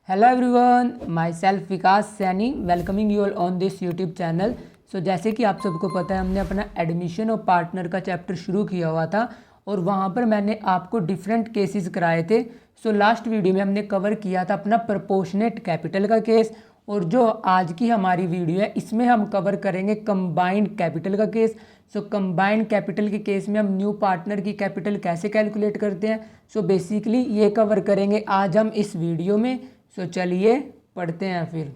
Hello everyone, myself Vikas Saini welcoming you all on this YouTube channel. So जैसे कि आप सबको पता है, हमने अपना एडमिशन और पार्टनर का चैप्टर शुरू किया हुआ था और वहाँ पर मैंने आपको डिफरेंट केसेस कराए थे। सो लास्ट वीडियो में हमने कवर किया था अपना प्रपोर्शनेट कैपिटल का केस, और जो आज की हमारी वीडियो है इसमें हम कवर करेंगे कंबाइंड कैपिटल का केस। सो कंबाइंड कैपिटल के केस में हम न्यू पार्टनर की कैपिटल कैसे कैलकुलेट करते हैं, सो बेसिकली ये कवर करेंगे आज हम इस वीडियो में। सो चलिए पढ़ते हैं। फिर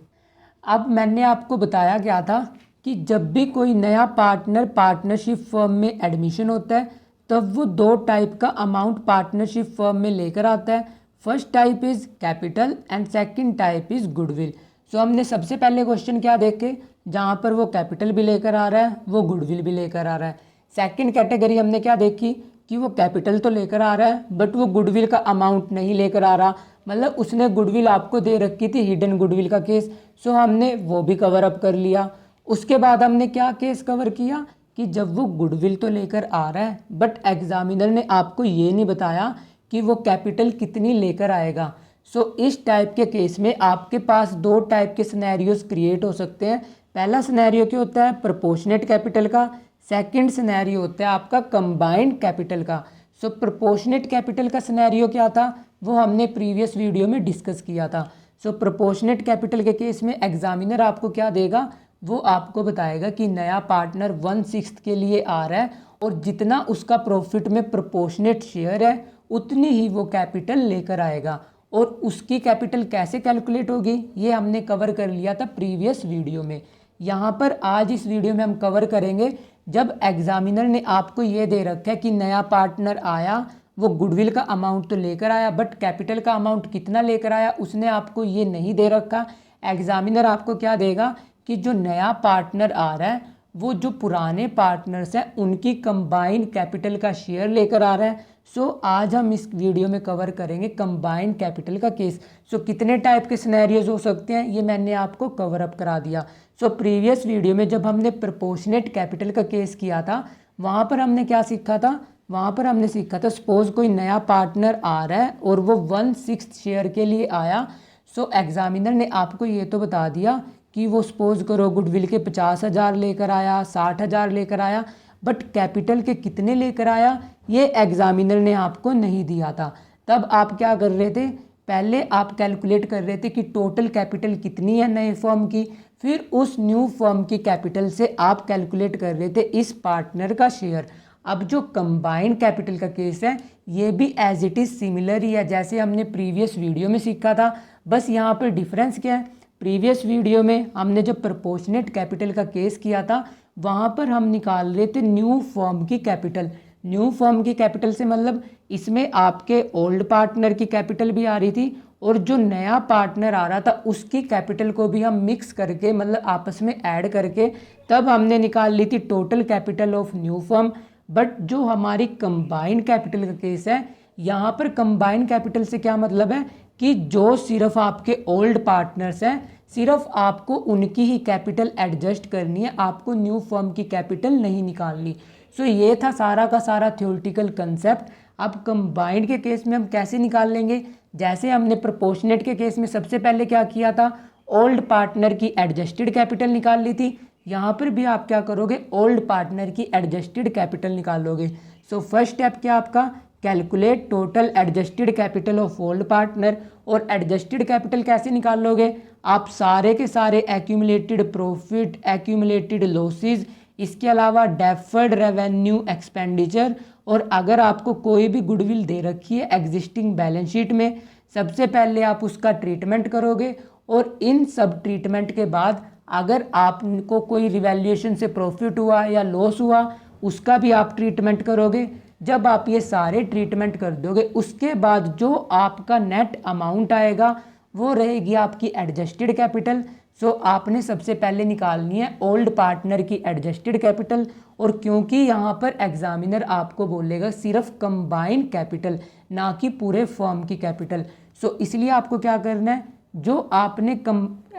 अब मैंने आपको बताया गया था कि जब भी कोई नया पार्टनर पार्टनरशिप फर्म में एडमिशन होता है तब वो दो टाइप का अमाउंट पार्टनरशिप फर्म में लेकर आता है। First type is capital and second type is goodwill. So हमने सबसे पहले क्वेश्चन क्या देखे, जहाँ पर वो कैपिटल भी लेकर आ रहा है वो गुडविल भी लेकर आ रहा है। सेकंड कैटेगरी हमने क्या देखी कि वो कैपिटल तो लेकर आ रहा है बट वो गुडविल का अमाउंट नहीं लेकर आ रहा, मतलब उसने गुडविल आपको दे रखी थी, हिडन गुडविल का केस। सो हमने वो भी कवर अप कर लिया। उसके बाद हमने क्या केस कवर किया कि जब वो गुडविल तो लेकर आ रहा है बट एग्जामिनर ने आपको ये नहीं बताया कि वो कैपिटल कितनी लेकर आएगा। सो इस टाइप के केस में आपके पास दो टाइप के सिनेरियोज क्रिएट हो सकते हैं। पहला सिनेरियो क्या होता है, प्रोपोर्शनेट कैपिटल का। सेकंड सिनेरियो होता है आपका कंबाइंड कैपिटल का। सो प्रोपोर्शनेट कैपिटल का सिनेरियो क्या था वो हमने प्रीवियस वीडियो में डिस्कस किया था। सो प्रोपोर्शनेट कैपिटल के केस में एग्जामिनर आपको क्या देगा, वो आपको बताएगा कि नया पार्टनर 1/6 के लिए आ रहा है और जितना उसका प्रॉफिट में प्रोपोर्शनेट शेयर है उतनी ही वो कैपिटल लेकर आएगा। और उसकी कैपिटल कैसे कैलकुलेट होगी ये हमने कवर कर लिया था प्रीवियस वीडियो में। यहाँ पर आज इस वीडियो में हम कवर करेंगे जब एग्जामिनर ने आपको ये दे रखा है कि नया पार्टनर आया, वो गुडविल का अमाउंट तो लेकर आया बट कैपिटल का अमाउंट कितना लेकर आया उसने आपको ये नहीं दे रखा। एग्जामिनर आपको क्या देगा कि जो नया पार्टनर आ रहा है वो जो पुराने पार्टनर्स हैं उनकी कंबाइंड कैपिटल का शेयर लेकर आ रहा है। सो आज हम इस वीडियो में कवर करेंगे कंबाइंड कैपिटल का केस। सो कितने टाइप के सिनेरियोज हो सकते हैं ये मैंने आपको कवर अप करा दिया। सो प्रीवियस वीडियो में जब हमने प्रोपोर्शनेट कैपिटल का केस किया था वहाँ पर हमने क्या सीखा था, वहाँ पर हमने सीखा था सपोज कोई नया पार्टनर आ रहा है और वो 1/6 शेयर के लिए आया। सो एग्जामिनर ने आपको ये तो बता दिया कि वो सपोज करो गुडविल के 50,000 लेकर आया, 60,000 लेकर आया, बट कैपिटल के कितने लेकर आया ये एग्जामिनर ने आपको नहीं दिया था। तब आप क्या कर रहे थे, पहले आप कैलकुलेट कर रहे थे कि टोटल कैपिटल कितनी है नए फर्म की, फिर उस न्यू फर्म की कैपिटल से आप कैलकुलेट कर रहे थे इस पार्टनर का शेयर। अब जो कंबाइंड कैपिटल का केस है ये भी एज इट इज़ सिमिलर ही है जैसे हमने प्रीवियस वीडियो में सीखा था। बस यहाँ पर डिफरेंस क्या है, प्रीवियस वीडियो में हमने जब प्रोपोर्शनेट कैपिटल का केस किया था वहाँ पर हम निकाल रहे थे न्यू फर्म की कैपिटल। न्यू फर्म की कैपिटल से मतलब इसमें आपके ओल्ड पार्टनर की कैपिटल भी आ रही थी और जो नया पार्टनर आ रहा था उसकी कैपिटल को भी हम मिक्स करके मतलब आपस में ऐड करके तब हमने निकाल ली थी total capital of new firm. But जो हमारी कंबाइंड कैपिटल का केस है यहाँ पर कंबाइंड कैपिटल से क्या मतलब है कि जो सिर्फ आपके ओल्ड पार्टनर्स हैं सिर्फ आपको उनकी ही कैपिटल एडजस्ट करनी है, आपको न्यू फर्म की कैपिटल नहीं निकालनी। सो ये था सारा का सारा थ्योरेटिकल कंसेप्ट। अब कंबाइंड के केस में हम कैसे निकाल लेंगे, जैसे हमने प्रोपोर्शनेट के केस में सबसे पहले क्या किया था, ओल्ड पार्टनर की एडजस्टेड कैपिटल निकाल ली थी। यहाँ पर भी आप क्या करोगे, ओल्ड पार्टनर की एडजस्टेड कैपिटल निकालोगे। सो फर्स्ट स्टेप क्या आपका, calculate total adjusted capital of old partner. और एडजस्टेड कैपिटल कैसे निकालोगे, आप सारे के सारे एक्यूमुलेटेड प्रॉफिट, एक्यूमुलेटेड लॉसेस, इसके अलावा डेफर्ड रेवेन्यू एक्सपेंडिचर, और अगर आपको कोई भी गुडविल दे रखी है एग्जिस्टिंग बैलेंस शीट में सबसे पहले आप उसका ट्रीटमेंट करोगे और इन सब ट्रीटमेंट के बाद अगर आपको कोई रिवैल्यूएशन से प्रॉफिट हुआ या लॉस हुआ उसका भी आप ट्रीटमेंट करोगे। जब आप ये सारे ट्रीटमेंट कर दोगे उसके बाद जो आपका नेट अमाउंट आएगा वो रहेगी आपकी एडजस्टेड कैपिटल। सो आपने सबसे पहले निकालनी है ओल्ड पार्टनर की एडजस्टेड कैपिटल। और क्योंकि यहाँ पर एग्जामिनर आपको बोलेगा सिर्फ कंबाइंड कैपिटल ना कि पूरे फर्म की कैपिटल, सो इसलिए आपको क्या करना है, जो आपने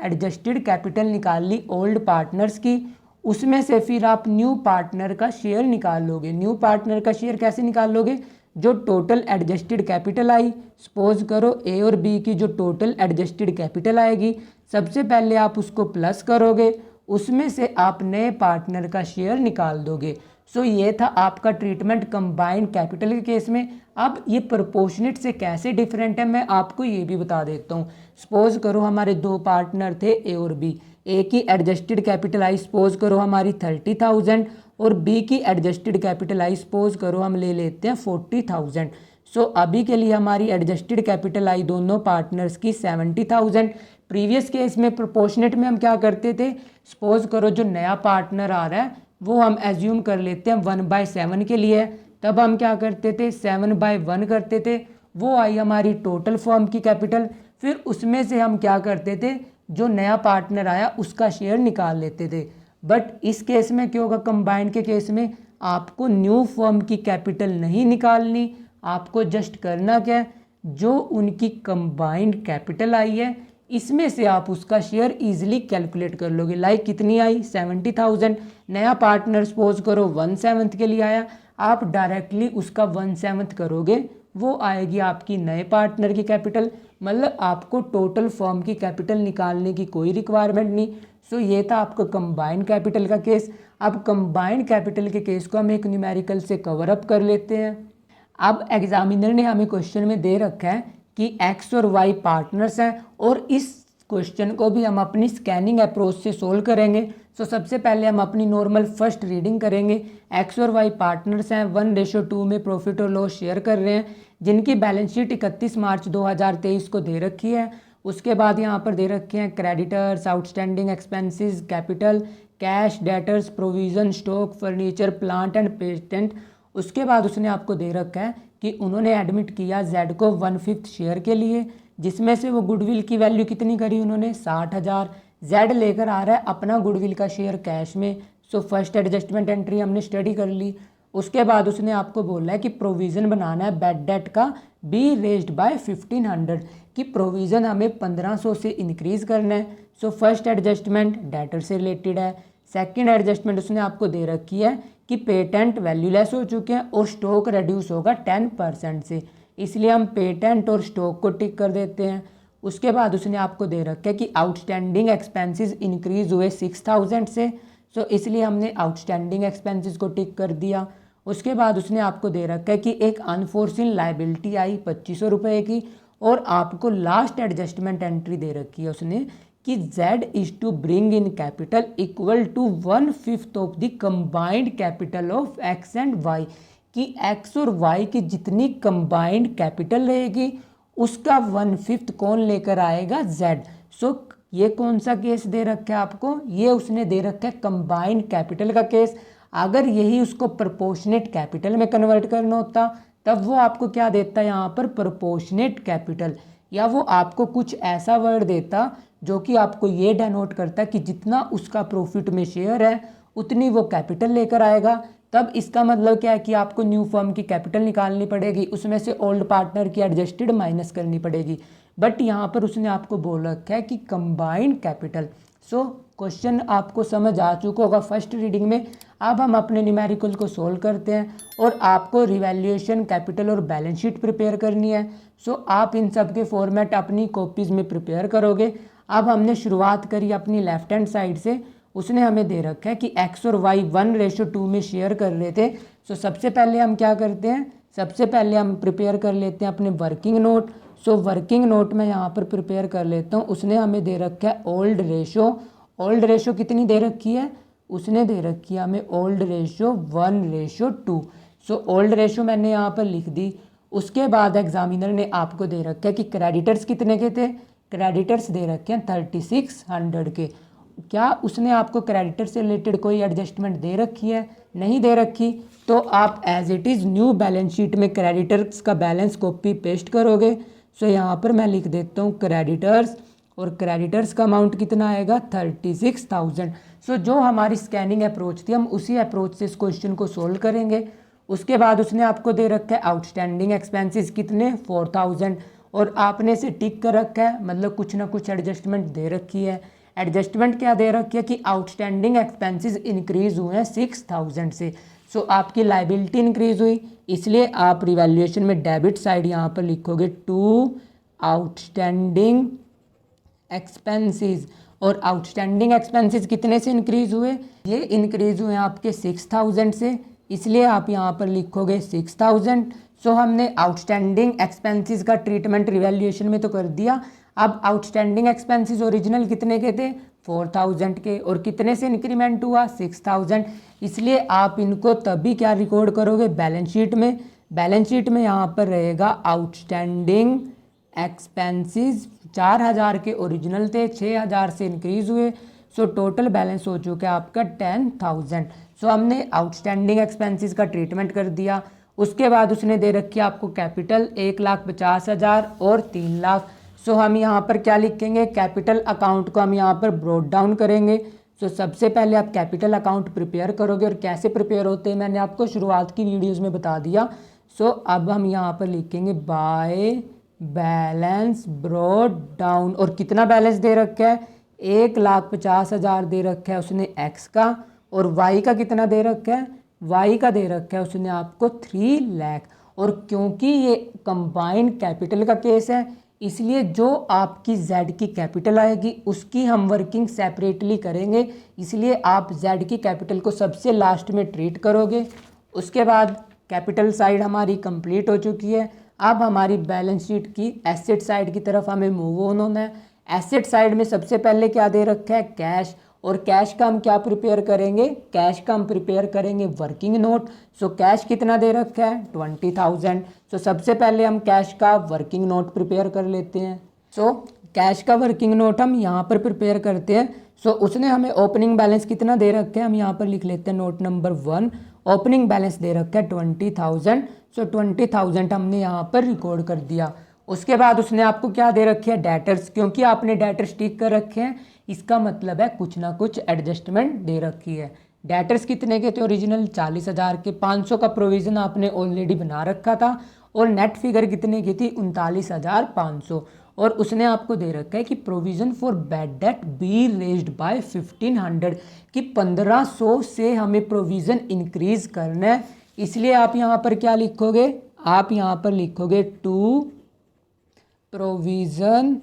एडजस्टेड कैपिटल निकाल ली ओल्ड पार्टनर्स की उसमें से फिर आप न्यू पार्टनर का शेयर निकाल लोगे। न्यू पार्टनर का शेयर कैसे निकाल लोगे, जो total adjusted capital I, suppose करो ए और बी की जो टोटल एडजस्टेड कैपिटल आएगी, सबसे पहले आप उसको प्लस करोगे, उसमें से आप नए पार्टनर का शेयर निकाल दोगे। सो ये था आपका ट्रीटमेंट कंबाइंड कैपिटल के केस में। अब ये प्रोपोर्शनेट से कैसे डिफरेंट है मैं आपको ये भी बता देता हूँ। सपोज करो हमारे दो पार्टनर थे ए और बी, ए की एडजस्टेड कैपिटल आई सपोज करो हमारी 30,000 और बी की एडजस्टेड कैपिटल आई सपोज करो हम ले लेते हैं 40,000। सो अभी के लिए हमारी एडजस्टेड कैपिटल आई दोनों पार्टनर्स की 70,000। प्रीवियस केस में प्रोपोर्शनेट में हम क्या करते थे, सपोज करो जो नया पार्टनर आ रहा है वो हम एज्यूम कर लेते हैं 1/7 के लिए, तब हम क्या करते थे 7/1 करते थे, वो आई हमारी टोटल फर्म की कैपिटल। फिर उसमें से हम क्या करते थे, जो नया पार्टनर आया उसका शेयर निकाल लेते थे। बट इस केस में क्या होगा, कंबाइंड के केस में आपको न्यू फर्म की कैपिटल नहीं निकालनी, आपको जस्ट करना क्या है, जो उनकी कंबाइंड कैपिटल आई है इसमें से आप उसका शेयर इजीली कैलकुलेट कर लोगे। लाइक कितनी आई 70,000, नया पार्टनर सपोज करो 1/7 के लिए आया, आप डायरेक्टली उसका 1/7 करोगे, वो आएगी आपकी नए पार्टनर की कैपिटल। मतलब आपको टोटल फर्म की कैपिटल निकालने की कोई रिक्वायरमेंट नहीं। सो ये था आपका कंबाइंड कैपिटल का केस। अब कंबाइंड कैपिटल के केस को हम एक न्यूमेरिकल से कवर अप कर लेते हैं। अब एग्जामिनर ने हमें क्वेश्चन में दे रखा है कि एक्स और वाई पार्टनर्स हैं और इस क्वेश्चन को भी हम अपनी स्कैनिंग अप्रोच से सोल्व करेंगे। सो सबसे पहले हम अपनी नॉर्मल फर्स्ट रीडिंग करेंगे। एक्स और वाई पार्टनर्स हैं, 1:2 में प्रॉफिट और लॉस शेयर कर रहे हैं, जिनकी बैलेंस शीट 31 मार्च 2023 को दे रखी है। उसके बाद यहाँ पर दे रखे हैं creditors, outstanding expenses, capital, cash, debtors, provision, stock, furniture, plant and patent. उसके बाद उसने आपको दे रखा है कि उन्होंने एडमिट किया जेड को 1/5 शेयर के लिए, जिसमें से वो गुडविल की वैल्यू कितनी करी उन्होंने 60,000। जेड लेकर आ रहा है अपना गुडविल का शेयर कैश में। सो फर्स्ट एडजस्टमेंट एंट्री हमने स्टडी कर ली। उसके बाद उसने आपको बोला है कि प्रोविज़न बनाना है बैड डेट का, बी रेज्ड बाय 1500, कि प्रोविज़न हमें 1500 से इंक्रीज़ करना है। सो फर्स्ट एडजस्टमेंट डेटर से रिलेटेड है। सेकंड एडजस्टमेंट उसने आपको दे रखी है कि पेटेंट वैल्यूलेस हो चुके हैं और स्टॉक रिड्यूस होगा 10% से, इसलिए हम पेटेंट और स्टॉक को टिक कर देते हैं। उसके बाद उसने आपको दे रखा है कि आउटस्टैंडिंग एक्सपेंसेस इंक्रीज हुए 6,000 से, सो इसलिए हमने आउटस्टैंडिंग एक्सपेंसेस को टिक कर दिया। उसके बाद उसने आपको दे रखा है कि एक अनफोर्सिन लाइबिलिटी आई 2500 रुपये की, और आपको लास्ट एडजस्टमेंट एंट्री दे रखी है उसने कि Z is to bring in capital equal to 1/5 of the combined capital of X and Y, कि X और Y की जितनी कंबाइंड कैपिटल रहेगी उसका 1/5 कौन लेकर आएगा, Z। सो ये कौन सा केस दे रखा है आपको, ये उसने दे रखा है कंबाइंड कैपिटल का केस। अगर यही उसको प्रोपोर्शनेट कैपिटल में कन्वर्ट करना होता तब वो आपको क्या देता है यहाँ पर, प्रोपोर्शनेट कैपिटल, या वो आपको कुछ ऐसा वर्ड देता जो कि आपको ये डेनोट करता है कि जितना उसका प्रॉफिट में शेयर है उतनी वो कैपिटल लेकर आएगा। तब इसका मतलब क्या है कि आपको न्यू फर्म की कैपिटल निकालनी पड़ेगी, उसमें से ओल्ड पार्टनर की एडजस्टेड माइनस करनी पड़ेगी। बट यहाँ पर उसने आपको बोल रखा है कि कंबाइंड कैपिटल। सो क्वेश्चन आपको समझ आ चुका होगा फर्स्ट रीडिंग में। अब हम अपने न्यूमेरिकल को सोल्व करते हैं और आपको रिवैल्यूएशन, कैपिटल और बैलेंस शीट प्रिपेयर करनी है। सो आप इन सब के फॉर्मेट अपनी कॉपीज़ में प्रिपेयर करोगे। अब हमने शुरुआत करी अपनी लेफ्ट हैंड साइड से। उसने हमें दे रखा है कि एक्स और वाई 1:2 में शेयर कर रहे थे। सो सबसे पहले हम क्या करते हैं, सबसे पहले हम प्रिपेयर कर लेते हैं अपने working note. So working note में यहाँ पर प्रिपेयर कर लेता हूँ। उसने हमें दे रखा है ओल्ड रेशो। ओल्ड रेशो कितनी दे रखी है, उसने दे रखी है हमें old ratio 1:2। So old ratio मैंने यहाँ पर लिख दी। उसके बाद एग्जामिनर ने आपको दे रखा है कि क्रेडिटर्स कितने के थे, क्रेडिटर्स दे रखे हैं 3600 के। क्या उसने आपको क्रेडिटर से रिलेटेड कोई एडजस्टमेंट दे रखी है, नहीं दे रखी, तो आप as it is new balance sheet में क्रेडिटर्स का बैलेंस कॉपी पेस्ट करोगे। सो यहाँ पर मैं लिख देता हूँ क्रेडिटर्स, और क्रेडिटर्स का अमाउंट कितना आएगा 36,000। सो जो हमारी स्कैनिंग अप्रोच थी हम उसी अप्रोच से इस क्वेश्चन को सोल्व करेंगे। उसके बाद उसने आपको दे रखा है आउटस्टैंडिंग एक्सपेंसेस कितने 4,000, और आपने से टिक कर रखा है, मतलब कुछ ना कुछ एडजस्टमेंट दे रखी है। एडजस्टमेंट क्या दे रखी है कि आउटस्टैंडिंग एक्सपेंसेस इंक्रीज हुए हैं 6,000 से। सो आपकी लाइबिलिटी इंक्रीज हुई, इसलिए आप रिवैल्यूएशन में डेबिट साइड यहाँ पर लिखोगे टू आउटस्टैंडिंग एक्सपेंसेस। और आउटस्टैंडिंग एक्सपेंसेस कितने से इंक्रीज हुए, ये इंक्रीज हुए आपके 6000 से, इसलिए आप यहाँ पर लिखोगे 6000। सो हमने आउटस्टैंडिंग एक्सपेंसेस का ट्रीटमेंट रिवैल्यूएशन में तो कर दिया। अब आउटस्टैंडिंग एक्सपेंसेस ओरिजिनल कितने के थे, 4000 के, और कितने से इंक्रीमेंट हुआ, 6000। इसलिए आप इनको तभी क्या रिकॉर्ड करोगे, बैलेंस शीट में। बैलेंस शीट में यहाँ पर रहेगा आउटस्टैंडिंग एक्सपेंसेस 4000 के ओरिजिनल थे, 6000 से इंक्रीज हुए, सो टोटल बैलेंस हो चुका है आपका 10000। सो हमने आउटस्टैंडिंग एक्सपेंसेस का ट्रीटमेंट कर दिया। उसके बाद उसने दे रखी है आपको कैपिटल 1,50,000 और 3 लाख। सो हम यहाँ पर क्या लिखेंगे, कैपिटल अकाउंट को हम यहाँ पर ब्रोड डाउन करेंगे। सो सबसे पहले आप कैपिटल अकाउंट प्रिपेयर करोगे, और कैसे प्रिपेयर होते हैं मैंने आपको शुरुआत की वीडियोज़ में बता दिया। सो अब हम यहाँ पर लिखेंगे बाय बैलेंस ब्रोड डाउन, और कितना बैलेंस दे रखा है, 1,50,000 दे रखा है उसने एक्स का, और वाई का कितना दे रखा है, वाई का दे रखा है उसने आपको 3 लाख। और क्योंकि ये कंबाइंड कैपिटल का केस है, इसलिए जो आपकी जेड की कैपिटल आएगी उसकी हम वर्किंग सेपरेटली करेंगे, इसलिए आप जेड की कैपिटल को सबसे लास्ट में ट्रीट करोगे। उसके बाद कैपिटल साइड हमारी कंप्लीट हो चुकी है। अब हमारी बैलेंस शीट की एसेट साइड की तरफ हमें मूव ऑन होना है। एसेट साइड में सबसे पहले क्या दे रखा है, कैश, और कैश का हम क्या प्रिपेयर करेंगे, कैश का हम प्रिपेयर करेंगे वर्किंग नोट। सो कैश कितना दे रखा है, 20,000। सो सबसे पहले हम कैश का वर्किंग नोट प्रिपेयर कर लेते हैं। सो कैश का वर्किंग नोट हम यहाँ पर प्रिपेयर करते हैं। सो उसने हमें ओपनिंग बैलेंस कितना दे रखा है, हम यहाँ पर लिख लेते हैं नोट नंबर 1, ओपनिंग बैलेंस दे रखा है 20,000। सो 20,000 हमने यहाँ पर रिकॉर्ड कर दिया। उसके बाद उसने आपको क्या दे रखे हैं, डेटर्स, क्योंकि आपने डेटर्स टिक कर रखे हैं, इसका मतलब है कुछ ना कुछ एडजस्टमेंट दे रखी है। डेटर्स कितने के थे ओरिजिनल, 40,000 के, 500 का प्रोविज़न आपने ऑलरेडी बना रखा था, और नेट फिगर कितने की थी, 39,500। और उसने आपको दे रखा है कि provision for bad debt be raised bye 1500, कि 1500 से हमें प्रोविज़न इंक्रीज़ करना है। इसलिए आप यहाँ पर क्या लिखोगे, आप यहाँ पर लिखोगे to provision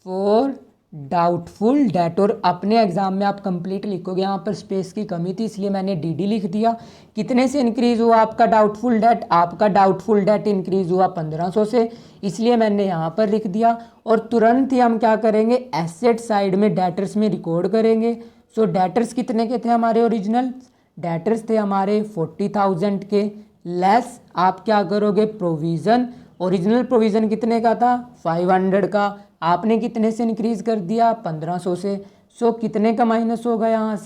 for doubtful debt, और अपने एग्जाम में आप कंप्लीट लिखोगे, यहाँ पर स्पेस की कमी थी इसलिए मैंने डीडी लिख दिया। कितने से इंक्रीज़ हुआ आपका डाउटफुल डेट, आपका डाउटफुल डेट इंक्रीज़ हुआ 1500 से, इसलिए मैंने यहाँ पर लिख दिया। और तुरंत ही हम क्या करेंगे, एसेट साइड में डेटर्स में रिकॉर्ड करेंगे। सो डेटर्स कितने के थे हमारे ओरिजिनल, डेटर्स थे हमारे 40,000 के, लेस आप क्या करोगे, प्रोविज़न, ओरिजिनल प्रोविज़न कितने का था, 500 का, आपने कितने से इंक्रीज़ कर दिया, 1500 से। सो कितने का माइनस होगा यहाँ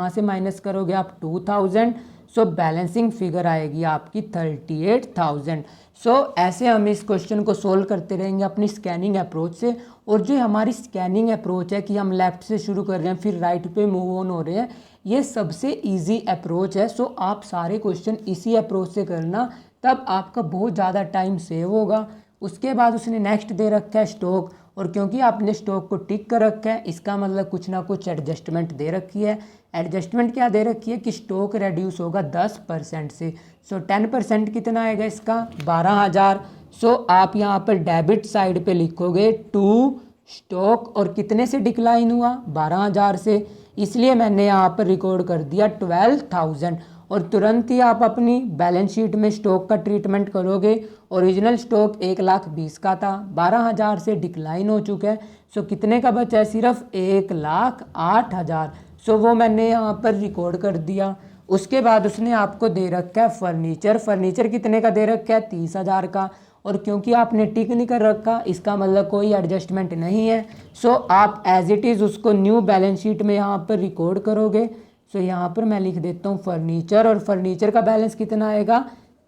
से माइनस करोगे आप 2000। सो बैलेंसिंग फिगर आएगी आपकी 38,000। सो ऐसे हम इस क्वेश्चन को सोल्व करते रहेंगे अपनी स्कैनिंग अप्रोच से। और जो हमारी स्कैनिंग अप्रोच है कि हम लेफ़्ट से शुरू कर रहे हैं फिर राइट पे मूव ऑन हो रहे हैं, ये सबसे ईजी अप्रोच है। सो आप सारे क्वेश्चन इसी अप्रोच से करना, तब आपका बहुत ज़्यादा टाइम सेव होगा। उसके बाद उसने नेक्स्ट दे रखा है स्टॉक, और क्योंकि आपने स्टॉक को टिक कर रखा है, इसका मतलब कुछ ना कुछ एडजस्टमेंट दे रखी है। एडजस्टमेंट क्या दे रखी है कि स्टॉक रेड्यूस होगा 10% से। सो 10% कितना आएगा इसका, 12,000। सो आप यहाँ पर डेबिट साइड पे लिखोगे टू स्टॉक, और कितने से डिक्लाइन हुआ, 12,000 से, इसलिए मैंने यहाँ पर रिकॉर्ड कर दिया 12,000। और तुरंत ही आप अपनी बैलेंस शीट में स्टॉक का ट्रीटमेंट करोगे। ओरिजिनल स्टॉक 1,20,000 का था, 12,000 से डिक्लाइन हो चुका है। सो कितने का बचा है, सिर्फ 1,08,000। सो वो मैंने यहाँ पर रिकॉर्ड कर दिया। उसके बाद उसने आपको दे रखा है फर्नीचर, फर्नीचर कितने का दे रखा है, 30,000 का, और क्योंकि आपने टिक नहीं कर रखा इसका मतलब कोई एडजस्टमेंट नहीं है। सो आप एज इट इज़ उसको न्यू बैलेंस शीट में यहाँ पर रिकॉर्ड करोगे। सो यहाँ पर मैं लिख देता हूँ फर्नीचर, और फर्नीचर का बैलेंस कितना आएगा,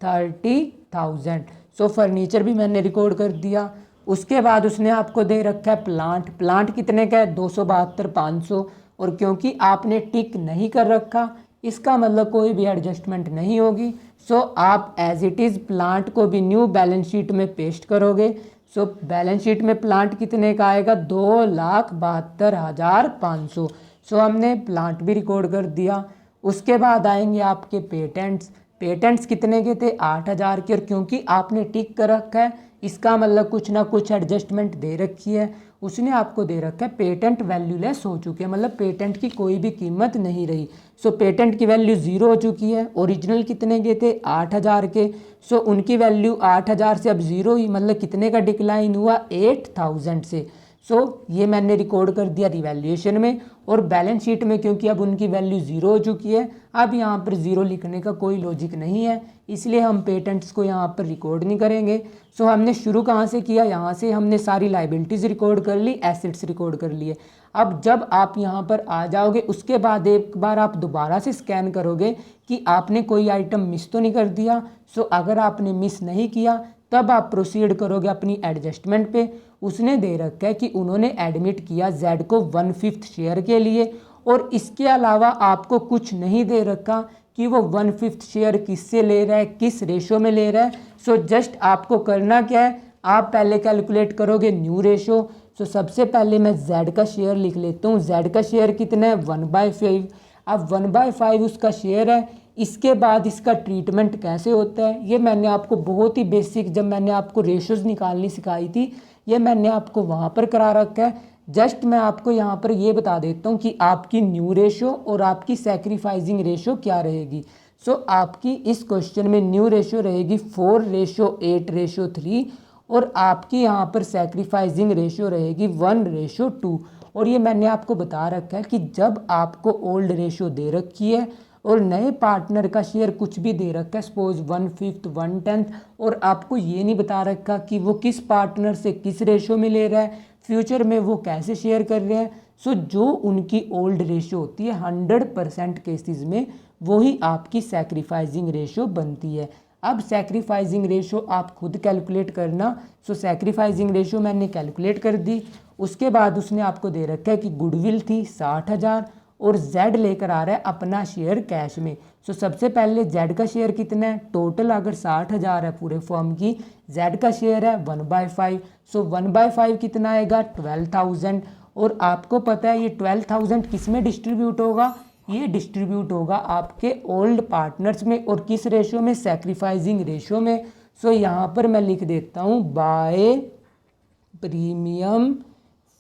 30,000। सो फर्नीचर भी मैंने रिकॉर्ड कर दिया। उसके बाद उसने आपको दे रखा है प्लांट, प्लांट कितने का है, 272,500, और क्योंकि आपने टिक नहीं कर रखा इसका मतलब कोई भी एडजस्टमेंट नहीं होगी। सो आप एज इट इज़ प्लांट को भी न्यू बैलेंस शीट में पेस्ट करोगे। सो बैलेंस शीट में प्लांट कितने का आएगा, 2,72,500। सो हमने प्लांट भी रिकॉर्ड कर दिया। उसके बाद आएंगे आपके पेटेंट्स। पेटेंट्स कितने के थे? 8,000 के। और क्योंकि आपने टिक कर रखा है इसका मतलब कुछ ना कुछ एडजस्टमेंट दे रखी है, उसने आपको दे रखा है पेटेंट वैल्यूलेस हो चुके हैं, मतलब पेटेंट की कोई भी कीमत नहीं रही। सो पेटेंट की वैल्यू 0 हो चुकी है। ओरिजिनल कितने के थे? 8,000 के। सो उनकी वैल्यू 8,000 से अब 0 ही, मतलब कितने का डिक्लाइन हुआ? 8,000 से। सो ये मैंने रिकॉर्ड कर दिया रिवैल्यूएशन में। और बैलेंस शीट में क्योंकि अब उनकी वैल्यू 0 हो चुकी है, अब यहाँ पर 0 लिखने का कोई लॉजिक नहीं है, इसलिए हम पेटेंट्स को यहाँ पर रिकॉर्ड नहीं करेंगे। सो हमने शुरू कहाँ से किया? यहाँ से हमने सारी लाइबिलिटीज़ रिकॉर्ड कर ली, एसेट्स रिकॉर्ड कर लिए। अब जब आप यहाँ पर आ जाओगे उसके बाद एक बार आप दोबारा से स्कैन करोगे कि आपने कोई आइटम मिस तो नहीं कर दिया। सो अगर आपने मिस नहीं किया तब आप प्रोसीड करोगे अपनी एडजस्टमेंट पे। उसने दे रखा है कि उन्होंने एडमिट किया जेड को 1/5 शेयर के लिए, और इसके अलावा आपको कुछ नहीं दे रखा कि वो 1/5 शेयर किससे ले रहा है, किस रेशो में ले रहा है। सो जस्ट आपको करना क्या है, आप पहले कैलकुलेट करोगे न्यू रेशो। सो सबसे पहले मैं जेड का शेयर लिख लेता हूँ। जेड का शेयर कितना है? 1/5। अब 1/5 उसका शेयर है। इसके बाद इसका ट्रीटमेंट कैसे होता है ये मैंने आपको बहुत ही बेसिक, जब मैंने आपको रेशोज़ निकालनी सिखाई थी, ये मैंने आपको वहाँ पर करा रखा है। जस्ट मैं आपको यहाँ पर ये बता देता हूँ कि आपकी न्यू रेशो और आपकी सैक्रिफाइसिंग रेशो क्या रहेगी। सो आपकी इस क्वेश्चन में न्यू रेशो रहेगी 4:8:3, और आपकी यहाँ पर सैक्रिफाइसिंग रेशो रहेगी 1:2। और ये मैंने आपको बता रखा है कि जब आपको ओल्ड रेशो दे रखी है और नए पार्टनर का शेयर कुछ भी दे रखा है, सपोज 1/5 1/10, और आपको ये नहीं बता रखा कि वो किस पार्टनर से किस रेशो में ले रहा है, फ्यूचर में वो कैसे शेयर कर रहे हैं। सो जो उनकी ओल्ड रेशो होती है 100% केसेस में वही आपकी सैक्रिफाइसिंग रेशो बनती है। अब सैक्रिफाइसिंग रेशो आप खुद कैलकुलेट करना। सो सैक्रिफाइसिंग रेशो मैंने कैलकुलेट कर दी। उसके बाद उसने आपको दे रखा है कि गुडविल थी 60,000 और जेड लेकर आ रहा है अपना शेयर कैश में। सो सबसे पहले जेड का शेयर कितना है? टोटल अगर 60,000 है पूरे फॉर्म की, जेड का शेयर है 1/5। सो 1/5 कितना आएगा? 12,000। और आपको पता है ये 12,000 किस में डिस्ट्रीब्यूट होगा? ये डिस्ट्रीब्यूट होगा आपके ओल्ड पार्टनर्स में, और किस रेशो में? सैक्रिफाइसिंग रेशो में। सो यहाँ पर मैं लिख देता हूँ बाय प्रीमियम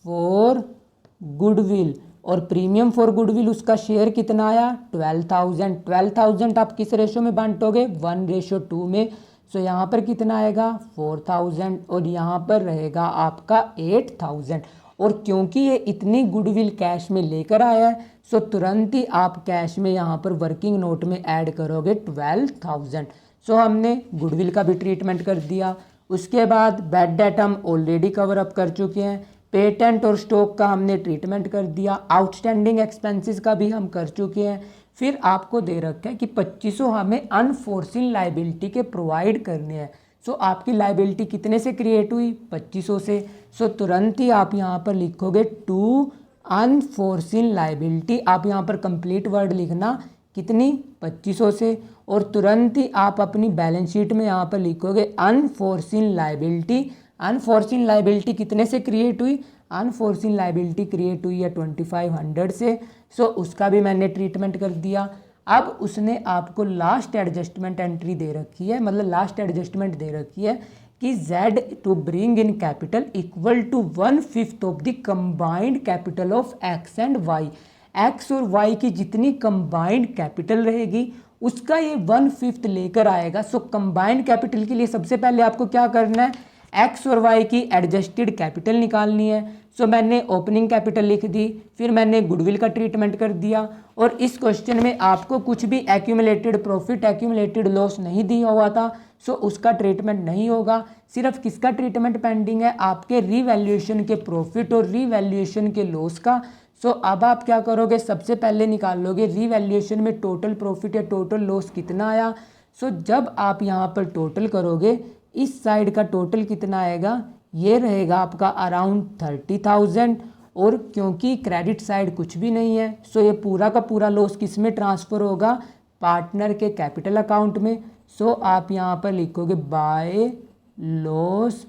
फॉर गुडविल, और प्रीमियम फॉर गुडविल उसका शेयर कितना आया? 12,000। 12,000 आप किस रेशो में बांटोगे? 1:2 में। सो यहाँ पर कितना आएगा? 4,000, और यहाँ पर रहेगा आपका 8,000। और क्योंकि ये इतनी गुडविल कैश में लेकर आया है, सो तुरंत ही आप कैश में यहाँ पर वर्किंग नोट में ऐड करोगे 12,000। सो हमने गुडविल का भी ट्रीटमेंट कर दिया। उसके बाद बैड डेट हम ऑलरेडी कवर अप कर चुके हैं। पेटेंट और स्टॉक का हमने ट्रीटमेंट कर दिया। आउटस्टैंडिंग एक्सपेंसेस का भी हम कर चुके हैं। फिर आपको दे रखा है कि 2500 हमें अनफोर्सिन लाइबिलिटी के प्रोवाइड करने हैं। सो आपकी लाइबिलिटी कितने से क्रिएट हुई? 2500 से। सो तुरंत ही आप यहाँ पर लिखोगे टू अनफोर्सिन लाइबिलिटी। आप यहाँ पर कंप्लीट वर्ड लिखना, कितनी? 2500 से। और तुरंत ही आप अपनी बैलेंस शीट में यहाँ पर लिखोगे अनफोर्सिन लाइबिलिटी। अनफोर्सिन लाइबिलिटी कितने से क्रिएट हुई? अनफोर्सिन लाइबिलिटी क्रिएट हुई है 2500 से। सो उसका भी मैंने ट्रीटमेंट कर दिया। अब उसने आपको लास्ट एडजस्टमेंट एंट्री दे रखी है, मतलब लास्ट एडजस्टमेंट दे रखी है कि Z to bring in capital equal to 1/5 of the combined capital of X and Y। X और Y की जितनी कंबाइंड कैपिटल रहेगी उसका ये 1/5 लेकर आएगा। सो कंबाइंड कैपिटल के लिए सबसे पहले आपको क्या करना है? X और Y की एडजस्टेड कैपिटल निकालनी है। सो मैंने ओपनिंग कैपिटल लिख दी, फिर मैंने गुडविल का ट्रीटमेंट कर दिया। और इस क्वेश्चन में आपको कुछ भी एक्यूमुलेटेड प्रॉफिट एक्यूमुलेटेड लॉस नहीं दिया हुआ था, सो उसका ट्रीटमेंट नहीं होगा। सिर्फ किसका ट्रीटमेंट पेंडिंग है? आपके रीवैल्यूएशन के प्रॉफिट और रीवैल्यूएशन के लॉस का। सो अब आप क्या करोगे? सबसे पहले निकाल लोगे रीवैल्यूएशन में टोटल प्रॉफिट या टोटल लॉस कितना आया। सो जब आप यहाँ पर टोटल करोगे, इस साइड का टोटल कितना आएगा? ये रहेगा आपका अराउंड 30,000। और क्योंकि क्रेडिट साइड कुछ भी नहीं है, सो ये पूरा का पूरा लॉस किस में ट्रांसफ़र होगा? पार्टनर के कैपिटल अकाउंट में। सो आप यहाँ पर लिखोगे by loss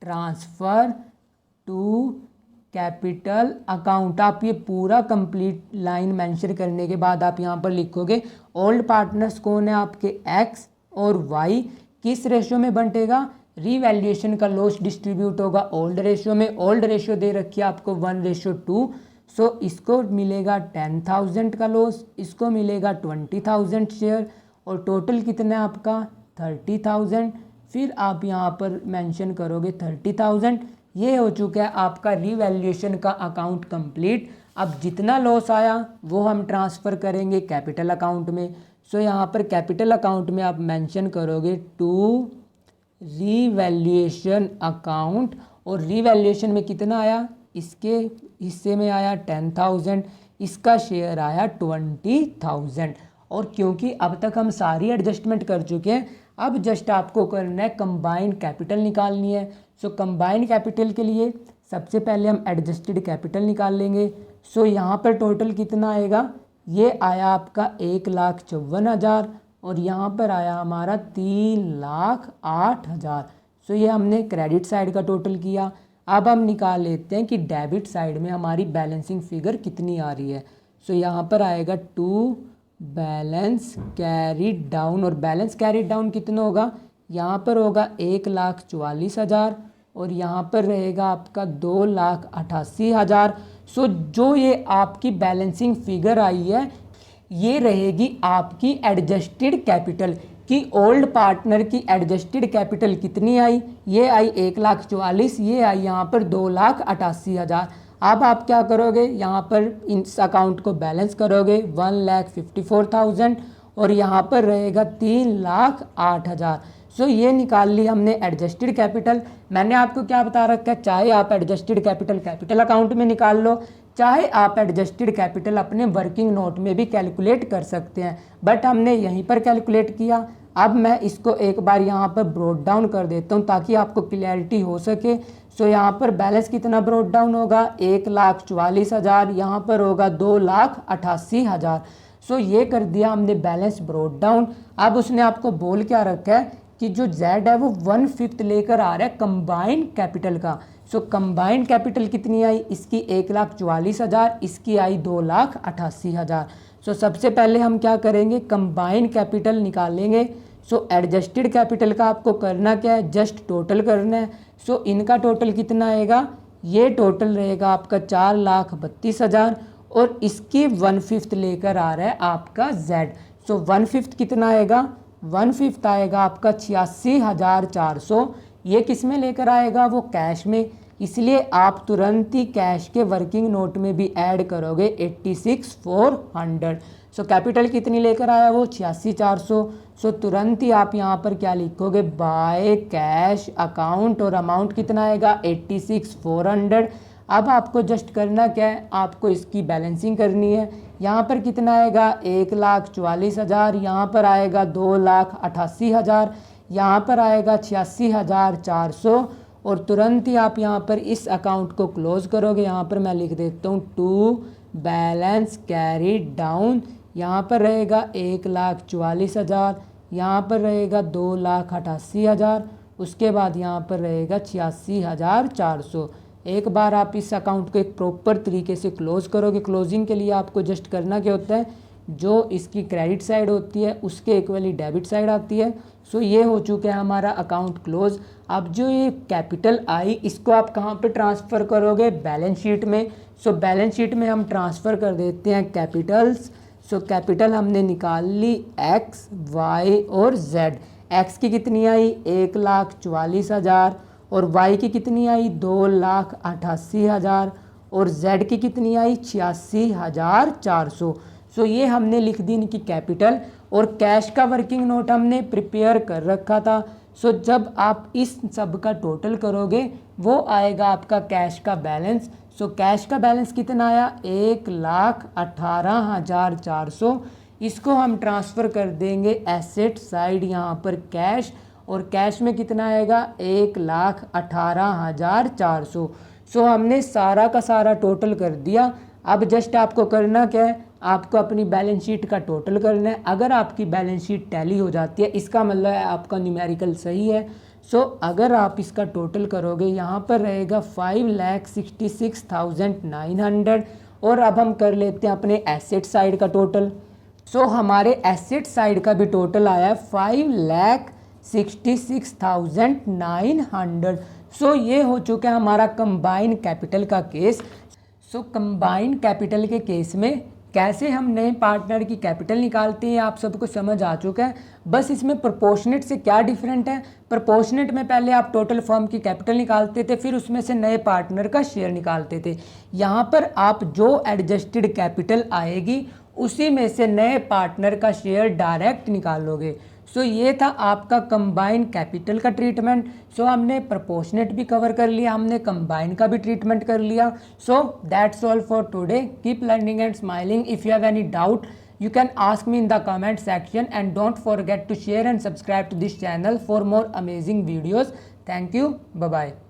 transfer to capital account. आप ये पूरा कंप्लीट लाइन मेंशन करने के बाद आप यहाँ पर लिखोगे ओल्ड पार्टनर्स कौन है आपके एक्स और वाई, किस रेशियो में बंटेगा, रीवैल्यूएशन का लॉस डिस्ट्रीब्यूट होगा ओल्ड रेशियो में। ओल्ड रेशियो दे रखी है आपको 1:2। सो इसको मिलेगा 10,000 का लॉस, इसको मिलेगा 20,000 शेयर और टोटल कितना है आपका 30,000। फिर आप यहाँ पर मेंशन करोगे 30,000। ये हो चुका है आपका रीवैल्यूएशन का अकाउंट कंप्लीट। अब जितना लॉस आया वो हम ट्रांसफ़र करेंगे कैपिटल अकाउंट में। सो यहाँ पर कैपिटल अकाउंट में आप मेंशन करोगे टू रीवैल्यूएशन अकाउंट और रीवैल्यूएशन में कितना आया, इसके हिस्से में आया 10,000, इसका शेयर आया 20,000। और क्योंकि अब तक हम सारी एडजस्टमेंट कर चुके हैं, अब जस्ट आपको करना है कंबाइंड कैपिटल निकालनी है। सो कंबाइंड कैपिटल के लिए सबसे पहले हम एडजस्टेड कैपिटल निकाल लेंगे। सो यहाँ पर टोटल कितना आएगा, ये आया आपका 1,54,000 और यहाँ पर आया हमारा 3,08,000। सो ये हमने क्रेडिट साइड का टोटल किया। अब हम निकाल लेते हैं कि डेबिट साइड में हमारी बैलेंसिंग फिगर कितनी आ रही है। सो यहाँ पर आएगा टू बैलेंस कैरिड डाउन और बैलेंस कैरिड डाउन कितना होगा, यहाँ पर होगा 1,44,000 और यहाँ पर रहेगा आपका 2,88,000। सो जो ये आपकी बैलेंसिंग फिगर आई है ये रहेगी आपकी एडजस्टेड कैपिटल कि ओल्ड पार्टनर की एडजस्टेड कैपिटल कितनी आई, ये आई 1,44,000, ये आई यहाँ पर 2,88,000। अब आप क्या करोगे, यहाँ पर इस अकाउंट को बैलेंस करोगे 1,54,000 और यहाँ पर रहेगा 3,08,000। सो ये निकाल ली हमने एडजस्टेड कैपिटल। मैंने आपको क्या बता रखा है, चाहे आप एडजस्टेड कैपिटल कैपिटल अकाउंट में निकाल लो, चाहे आप एडजस्टेड कैपिटल अपने वर्किंग नोट में भी कैलकुलेट कर सकते हैं, बट हमने यहीं पर कैलकुलेट किया। अब मैं इसको एक बार यहाँ पर ब्रोड डाउन कर देता हूँ ताकि आपको क्लियरिटी हो सके। सो यहाँ पर बैलेंस कितना ब्रोड डाउन होगा, 1,44,000, यहाँ पर होगा 2,88,000। सो ये कर दिया हमने बैलेंस ब्रोड डाउन। अब उसने आपको बोल क्या रखा है कि जो जेड है वो 1/5 लेकर आ रहा है कंबाइंड कैपिटल का। सो कंबाइंड कैपिटल कितनी आई, इसकी 1,44,000, इसकी आई 2,88,000। सो सबसे पहले हम क्या करेंगे, कंबाइंड कैपिटल निकालेंगे। सो एडजस्टेड कैपिटल का आपको करना क्या है, जस्ट टोटल करना है। सो इनका टोटल कितना आएगा, ये टोटल रहेगा आपका 4,32,000 और इसकी 1/5 लेकर आ रहा है आपका जेड। सो 1/5 कितना आएगा, 1/5 आएगा आपका 86,400। ये किस में लेकर आएगा, वो कैश में, इसलिए आप तुरंत ही कैश के वर्किंग नोट में भी ऐड करोगे 86,400। सो कैपिटल कितनी लेकर आया वो 86,400। सो तुरंत ही आप यहाँ पर क्या लिखोगे, बाय कैश अकाउंट और अमाउंट कितना आएगा 86,400। अब आपको जस्ट करना क्या है, आपको इसकी बैलेंसिंग करनी है। यहाँ पर कितना आएगा 1,44,000, यहाँ पर आएगा 2,88,000, यहाँ पर आएगा 86,400 और तुरंत ही आप यहाँ पर इस अकाउंट को क्लोज करोगे। यहाँ पर मैं लिख देता हूँ टू बैलेंस कैरी डाउन, यहाँ पर रहेगा 1,44,000, यहाँ पर रहेगा 2,88,000, उसके बाद यहाँ पर रहेगा 86,400। एक बार आप इस अकाउंट को एक प्रॉपर तरीके से क्लोज करोगे। क्लोजिंग के लिए आपको जस्ट करना क्या होता है, जो इसकी क्रेडिट साइड होती है उसके इक्वली डेबिट साइड आती है। सो ये हो चुका है हमारा अकाउंट क्लोज। अब जो ये कैपिटल आई इसको आप कहाँ पे ट्रांसफ़र करोगे, बैलेंस शीट में। सो बैलेंस शीट में हम ट्रांसफ़र कर देते हैं कैपिटल्स। सो कैपिटल हमने निकाल ली एक्स, वाई और जेड। एक्स की कितनी आई 1,44,000 और वाई की कितनी आई 2,88,000 और जेड की कितनी आई 86,400। सो ये हमने लिख दी इनकी कैपिटल और कैश का वर्किंग नोट हमने प्रिपेयर कर रखा था। सो जब आप इस सब का टोटल करोगे वो आएगा आपका कैश का बैलेंस। सो कैश का बैलेंस कितना आया 1,18,400। इसको हम ट्रांसफ़र कर देंगे एसेट साइड यहाँ पर कैश, और कैश में कितना आएगा 1,18,400। सो हमने सारा का सारा टोटल कर दिया। अब जस्ट आपको करना क्या है, आपको अपनी बैलेंस शीट का टोटल करना है। अगर आपकी बैलेंस शीट टैली हो जाती है इसका मतलब है आपका न्यूमेरिकल सही है। सो अगर आप इसका टोटल करोगे यहाँ पर रहेगा 5,66,900। और अब हम कर लेते हैं अपने एसेट साइड का टोटल। सो हमारे एसेट साइड का भी टोटल आया है 5,66,900। सो ये हो चुका है हमारा कंबाइन कैपिटल का केस। सो कंबाइन कैपिटल के केस में कैसे हम नए पार्टनर की कैपिटल निकालते हैं आप सबको समझ आ चुका है। बस इसमें प्रोपोर्शनेट से क्या डिफरेंट है, प्रोपोर्शनेट में पहले आप टोटल फर्म की कैपिटल निकालते थे, फिर उसमें से नए पार्टनर का शेयर निकालते थे। यहाँ पर आप जो एडजस्टेड कैपिटल आएगी उसी में से नए पार्टनर का शेयर डायरेक्ट निकालोगे। सो ये था आपका कंबाइन कैपिटल का ट्रीटमेंट। सो हमने प्रोपोर्शनेट भी कवर कर लिया, हमने कंबाइन का भी ट्रीटमेंट कर लिया। So that's all for today. Keep learning and smiling. If you have any doubt you can ask me in the comment section, and don't forget to share and subscribe to this channel for more amazing videos. Thank you. Bye bye.